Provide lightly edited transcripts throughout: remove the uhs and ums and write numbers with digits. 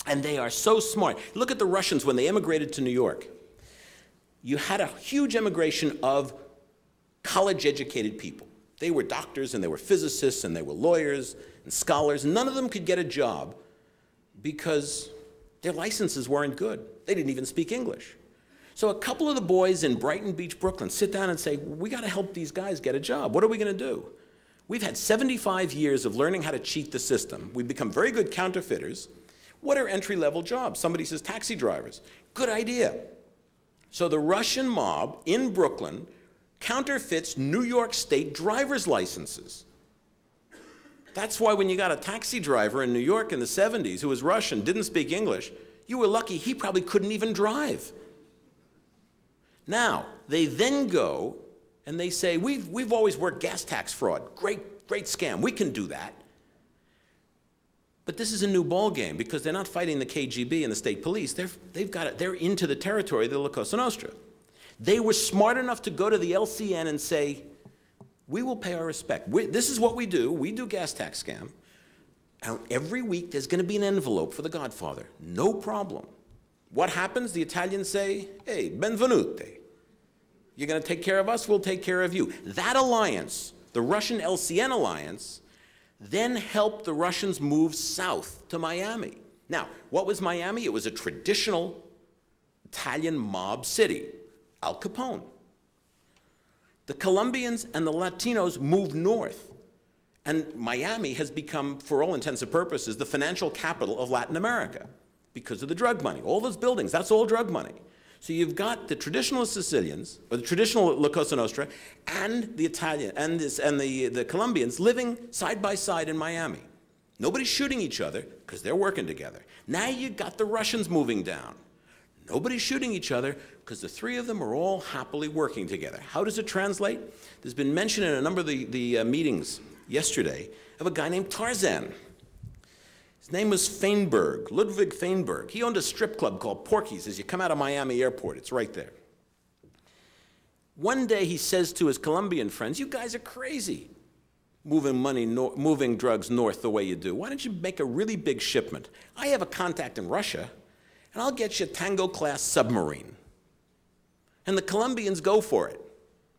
And they are so smart. Look at the Russians when they immigrated to New York. You had a huge immigration of college-educated people. They were doctors, and they were physicists, and they were lawyers and scholars. None of them could get a job because their licenses weren't good. They didn't even speak English. So a couple of the boys in Brighton Beach, Brooklyn, sit down and say, we got to help these guys get a job. What are we going to do? We've had 75 years of learning how to cheat the system. We've become very good counterfeiters. What are entry-level jobs? Somebody says taxi drivers. Good idea. So the Russian mob in Brooklyn counterfeits New York State driver's licenses. That's why when you got a taxi driver in New York in the 70s who was Russian, didn't speak English, you were lucky he probably couldn't even drive. Now, they then go and they say, we've always worked gas tax fraud. Great scam. We can do that. But this is a new ball game because they're not fighting the KGB and the state police. They're into the territory of the La Cosa Nostra. They were smart enough to go to the LCN and say, we will pay our respect. This is what we do. We do gas tax scam. And every week there's going to be an envelope for the Godfather. No problem. What happens? The Italians say, hey, benvenute. You're going to take care of us, we'll take care of you. That alliance, the Russian LCN alliance, then helped the Russians move south to Miami. Now, what was Miami? It was a traditional Italian mob city, Al Capone. The Colombians and the Latinos moved north, and Miami has become, for all intents and purposes, the financial capital of Latin America because of the drug money. All those buildings, that's all drug money. So you've got the traditional Sicilians, or the traditional La Cosa Nostra, and the Italian, and the Colombians living side by side in Miami. Nobody's shooting each other because they're working together. Now you've got the Russians moving down. Nobody's shooting each other because the three of them are all happily working together. How does it translate? There's been mention in a number of the meetings yesterday of a guy named Tarzan. His name was Feinberg, Ludwig Feinberg. He owned a strip club called Porky's as you come out of Miami Airport. It's right there. One day he says to his Colombian friends, you guys are crazy moving drugs north the way you do. Why don't you make a really big shipment? I have a contact in Russia, and I'll get you a Tango-class submarine. And the Colombians go for it.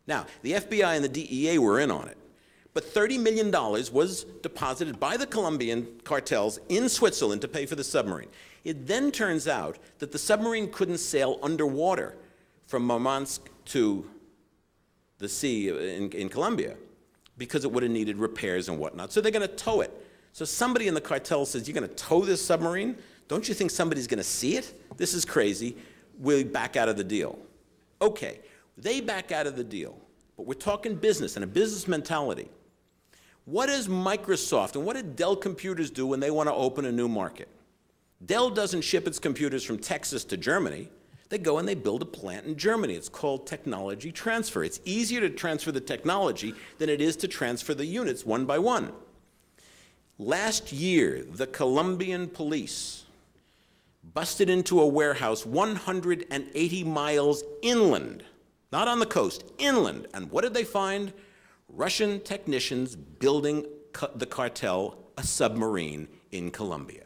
Now, the FBI and the DEA were in on it. But $30 million was deposited by the Colombian cartels in Switzerland to pay for the submarine. It then turns out that the submarine couldn't sail underwater from Murmansk to the sea in Colombia because it would have needed repairs and whatnot. So they're going to tow it. So somebody in the cartel says, you're going to tow this submarine? Don't you think somebody's going to see it? This is crazy. We'll back out of the deal. Okay, they back out of the deal. But we're talking business and a business mentality. What does Microsoft and what did Dell Computers do when they want to open a new market? Dell doesn't ship its computers from Texas to Germany. They go and they build a plant in Germany. It's called technology transfer. It's easier to transfer the technology than it is to transfer the units one by one. Last year, the Colombian police busted into a warehouse 180 miles inland, not on the coast, inland. And what did they find? Russian technicians building the cartel a submarine in Colombia.